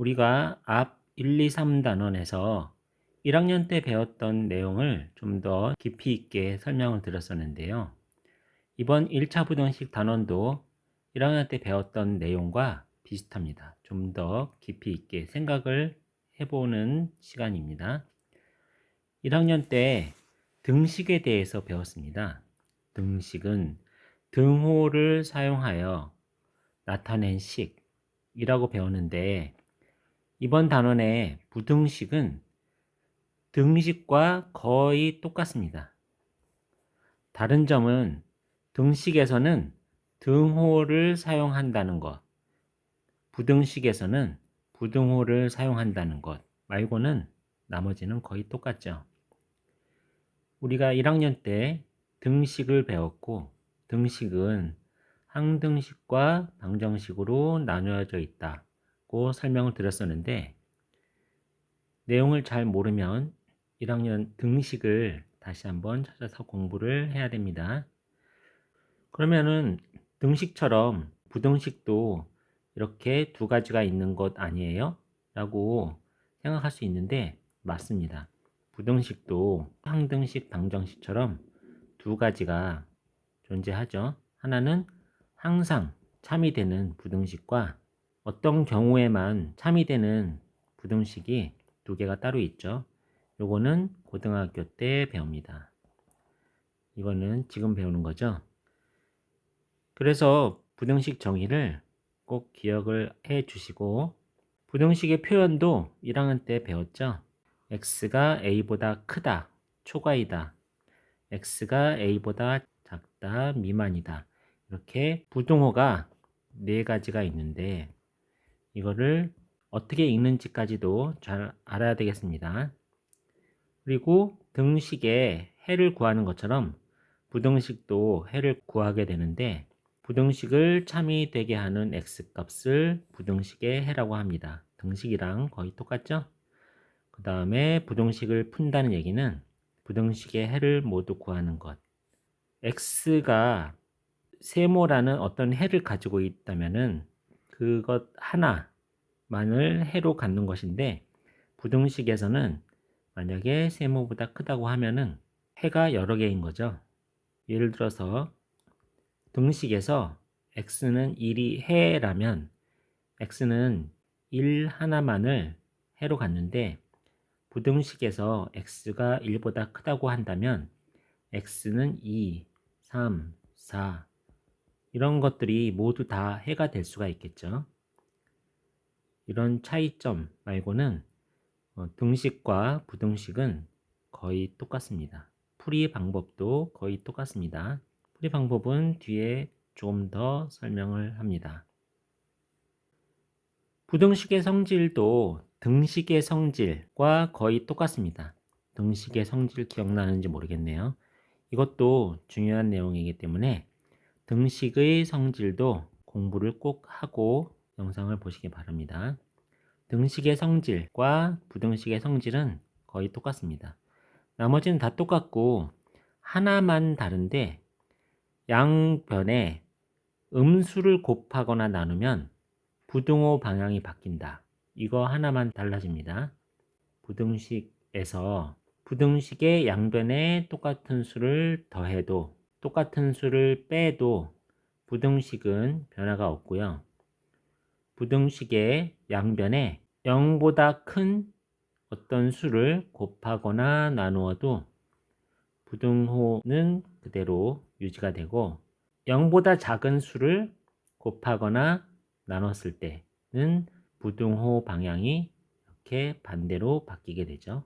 우리가 앞 1, 2, 3단원에서 1학년 때 배웠던 내용을 좀 더 깊이 있게 설명을 드렸었는데요. 이번 1차 부등식 단원도 1학년 때 배웠던 내용과 비슷합니다. 좀 더 깊이 있게 생각을 해보는 시간입니다. 1학년 때 등식에 대해서 배웠습니다. 등식은 등호를 사용하여 나타낸 식이라고 배웠는데, 이번 단원의 부등식은 등식과 거의 똑같습니다. 다른 점은 등식에서는 등호를 사용한다는 것, 부등식에서는 부등호를 사용한다는 것 말고는 나머지는 거의 똑같죠. 우리가 1학년 때 등식을 배웠고, 등식은 항등식과 방정식으로 나누어져 있다고 설명을 드렸었는데, 내용을 잘 모르면 1학년 등식을 다시 한번 찾아서 공부를 해야 됩니다. 그러면은 등식처럼 부등식도 이렇게 두 가지가 있는 것 아니에요? 라고 생각할 수 있는데, 맞습니다. 부등식도 항등식, 방정식처럼 두 가지가 존재하죠. 하나는 항상 참이 되는 부등식과 어떤 경우에만 참이 되는 부등식이 두 개가 따로 있죠. 요거는 고등학교 때 배웁니다. 이거는 지금 배우는 거죠. 그래서 부등식 정의를 꼭 기억을 해 주시고, 부등식의 표현도 1학년 때 배웠죠. x가 a보다 크다, 초과이다. x가 a보다 작다, 미만이다. 이렇게 부등호가 네 가지가 있는데, 이거를 어떻게 읽는지까지도 잘 알아야 되겠습니다. 그리고 등식의 해를 구하는 것처럼 부등식도 해를 구하게 되는데, 부등식을 참이 되게 하는 x값을 부등식의 해라고 합니다. 등식이랑 거의 똑같죠? 그 다음에 부등식을 푼다는 얘기는 부등식의 해를 모두 구하는 것. x가 세모라는 어떤 해를 가지고 있다면은 그것 하나만을 해로 갖는 것인데, 부등식에서는 만약에 세모보다 크다고 하면은 해가 여러 개인 거죠. 예를 들어서 등식에서 x는 1이 해라면 x는 1 하나만을 해로 갖는데, 부등식에서 x가 1보다 크다고 한다면 x는 2, 3, 4 이런 것들이 모두 다 해가 될 수가 있겠죠. 이런 차이점 말고는 등식과 부등식은 거의 똑같습니다. 풀이 방법도 거의 똑같습니다. 풀이 방법은 뒤에 조금 더 설명을 합니다. 부등식의 성질도 등식의 성질과 거의 똑같습니다. 등식의 성질 기억나는지 모르겠네요. 이것도 중요한 내용이기 때문에 등식의 성질도 공부를 꼭 하고 영상을 보시기 바랍니다. 등식의 성질과 부등식의 성질은 거의 똑같습니다. 나머지는 다 똑같고, 하나만 다른데 양변에 음수를 곱하거나 나누면 부등호 방향이 바뀐다. 이거 하나만 달라집니다. 부등식에서 부등식의 양변에 똑같은 수를 더해도 똑같은 수를 빼도 부등식은 변화가 없고요. 부등식의 양변에 0보다 큰 어떤 수를 곱하거나 나누어도 부등호는 그대로 유지가 되고, 0보다 작은 수를 곱하거나 나눴을 때는 부등호 방향이 이렇게 반대로 바뀌게 되죠.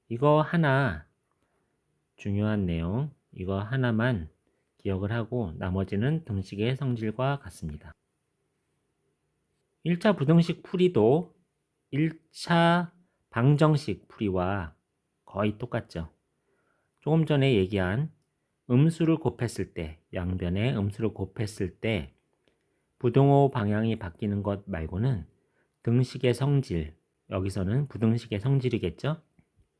이거 하나 중요한 내용, 이거 하나만 기억을 하고 나머지는 등식의 성질과 같습니다. 1차 부등식 풀이도 1차 방정식 풀이와 거의 똑같죠. 조금 전에 얘기한 음수를 곱했을 때, 양변에 음수를 곱했을 때 부등호 방향이 바뀌는 것 말고는 등식의 성질, 여기서는 부등식의 성질이겠죠.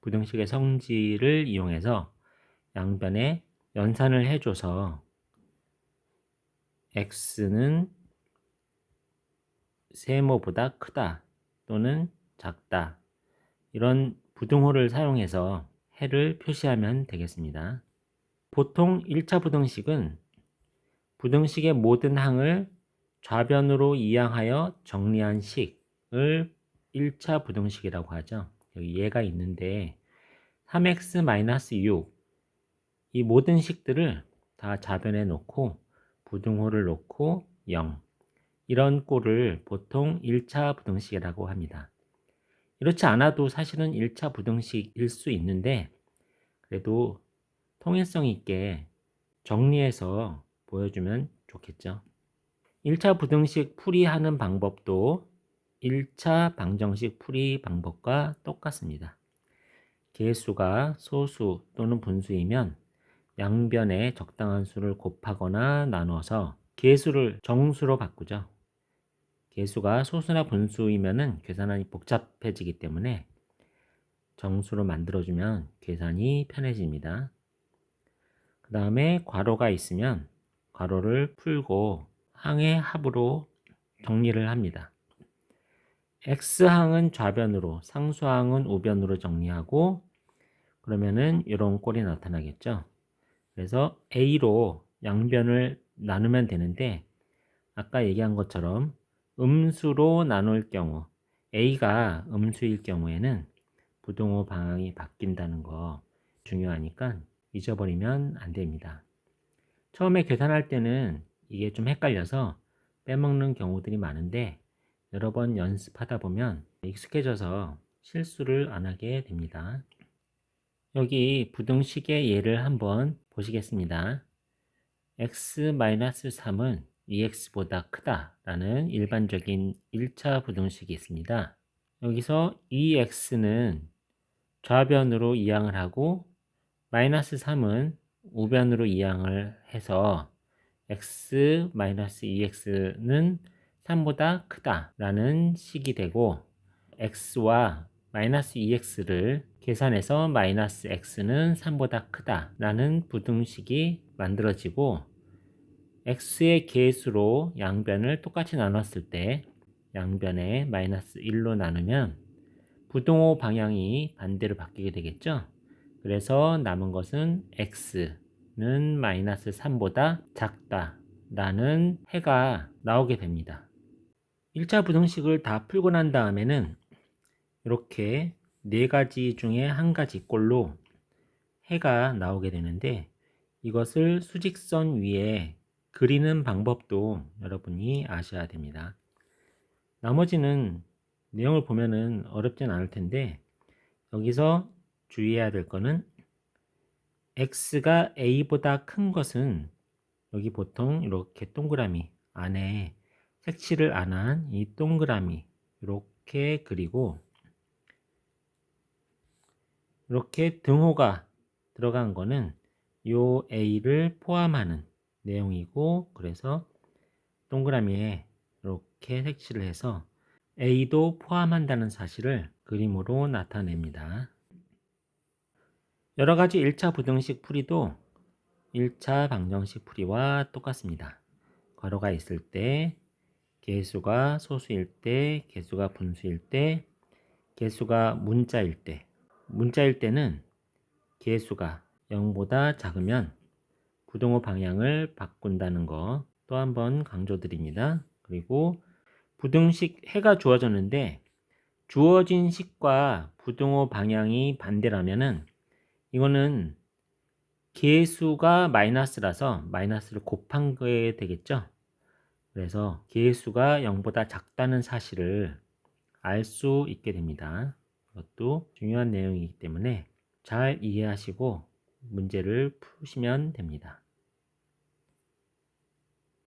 부등식의 성질을 이용해서 양변에 연산을 해줘서 x는 세모보다 크다 또는 작다 이런 부등호를 사용해서 해를 표시하면 되겠습니다. 보통 1차 부등식은 부등식의 모든 항을 좌변으로 이항하여 정리한 식을 1차 부등식이라고 하죠. 여기 얘가 있는데 3x-6 이 모든 식들을 다 좌변에 놓고 부등호를 놓고 0 이런 꼴을 보통 1차 부등식이라고 합니다. 이렇지 않아도 사실은 1차 부등식일 수 있는데 그래도 통일성 있게 정리해서 보여주면 좋겠죠. 1차 부등식 풀이하는 방법도 1차 방정식 풀이 방법과 똑같습니다. 개수가 소수 또는 분수이면 양변에 적당한 수를 곱하거나 나눠서 개수를 정수로 바꾸죠. 개수가 소수나 분수이면 계산이 복잡해지기 때문에 정수로 만들어주면 계산이 편해집니다. 그 다음에 괄호가 있으면 괄호를 풀고 항의 합으로 정리를 합니다. X항은 좌변으로, 상수항은 우변으로 정리하고 그러면은 이런 꼴이 나타나겠죠. 그래서 A로 양변을 나누면 되는데 아까 얘기한 것처럼 음수로 나눌 경우 A가 음수일 경우에는 부등호 방향이 바뀐다는 거 중요하니까 잊어버리면 안 됩니다. 처음에 계산할 때는 이게 좀 헷갈려서 빼먹는 경우들이 많은데 여러 번 연습하다 보면 익숙해져서 실수를 안 하게 됩니다. 여기 부등식의 예를 한번 보시겠습니다. x-3은 2x보다 크다라는 일반적인 1차 부등식이 있습니다. 여기서 2x는 좌변으로 이항을 하고 -3은 우변으로 이항을 해서 x-2x는 3보다 크다라는 식이 되고 x와 -2x를 계산해서 -x는 3보다 크다라는 부등식이 만들어지고 x의 계수로 양변을 똑같이 나눴을 때 양변에 -1로 나누면 부등호 방향이 반대로 바뀌게 되겠죠. 그래서 남은 것은 x는 -3보다 작다라는 해가 나오게 됩니다. 1차 부등식을 다 풀고 난 다음에는 이렇게 네 가지 중에 한 가지 꼴로 해가 나오게 되는데 이것을 수직선 위에 그리는 방법도 여러분이 아셔야 됩니다. 나머지는 내용을 보면은 어렵진 않을 텐데 여기서 주의해야 될 거는 x가 a보다 큰 것은 여기 보통 이렇게 동그라미 안에 색칠을 안 한 이 동그라미 이렇게 그리고 이렇게 등호가 들어간 거는 요 a를 포함하는 내용이고 그래서 동그라미에 이렇게 색칠을 해서 a도 포함한다는 사실을 그림으로 나타냅니다. 여러 가지 1차 부등식 풀이도 1차 방정식 풀이와 똑같습니다. 괄호가 있을 때, 개수가 소수일 때, 개수가 분수일 때, 개수가 문자일 때, 문자일 때는 개수가 0보다 작으면 부등호 방향을 바꾼다는 거 또 한 번 강조드립니다. 그리고 부등식 해가 주어졌는데 주어진 식과 부등호 방향이 반대라면은 이거는 개수가 마이너스라서 마이너스를 곱한 거에 되겠죠. 그래서 개수가 0보다 작다는 사실을 알 수 있게 됩니다. 이것도 중요한 내용이기 때문에 잘 이해하시고 문제를 푸시면 됩니다.